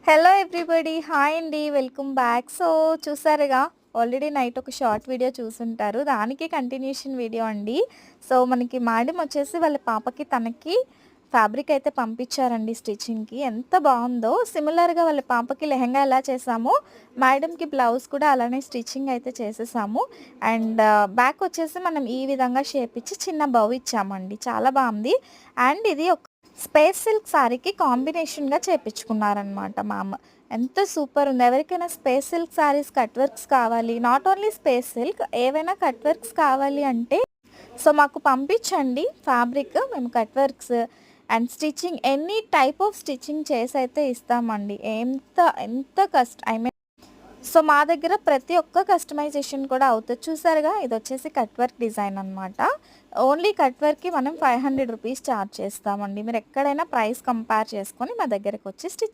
Hello everybody, hi అండి, welcome back. So చూసారుగా, already night ఒక షార్ట్ వీడియో చూసుంటారు, దానికి కంటిన్యూషన్ వీడియో అండి. సో మనకి మేడం వచ్చేసి వాళ్ళ పాపకి తనకి ఫ్యాబ్రిక్ అయితే పంపించారండి స్టిచ్చింగ్కి. ఎంత బాగుందో! సిమిలర్గా వాళ్ళ పాపకి లెహంగా ఎలా చేసామో మేడంకి బ్లౌజ్ కూడా అలానే స్టిచ్చింగ్ అయితే చేసేసాము. అండ్ బ్యాక్ వచ్చేసి మనం ఈ విధంగా షేప్ ఇచ్చి చిన్న బౌ ఇచ్చామండి. చాలా బాగుంది. అండ్ ఇది ఒక స్పేస్ సిల్క్ శారీకి కాంబినేషన్‌గా చేపించుకున్నారనమాట మ్యామ్. ఎంత సూపర్ ఉంది! ఎవరికైనా space silk saris cut works కావాలి, నాట్ ఓన్లీ స్పేస్ సిల్క్, ఏవైనా కట్ వర్క్స్ కావాలి అంటే సో మాకు పంపించండి ఫ్యాబ్రిక్. మేము cut works and stitching any type off stitching చేసి అయితే ఇస్తామండి. ఎంత ఎంత ఐ మీన్ సో మా దగ్గర ప్రతి ఒక్క కస్టమైజేషన్ కూడా అవుతుంది. చూసారుగా, ఇది వచ్చేసి కట్ వర్క్ డిజైన్ అనమాట. ఓన్లీ కట్ వర్క్కి మనం 500 రూపీస్ ఛార్జ్ చేస్తామండి. మీరు ఎక్కడైనా ప్రైస్ కంపేర్ చేసుకొని మా దగ్గరకు వచ్చి స్టిచ్చింగ్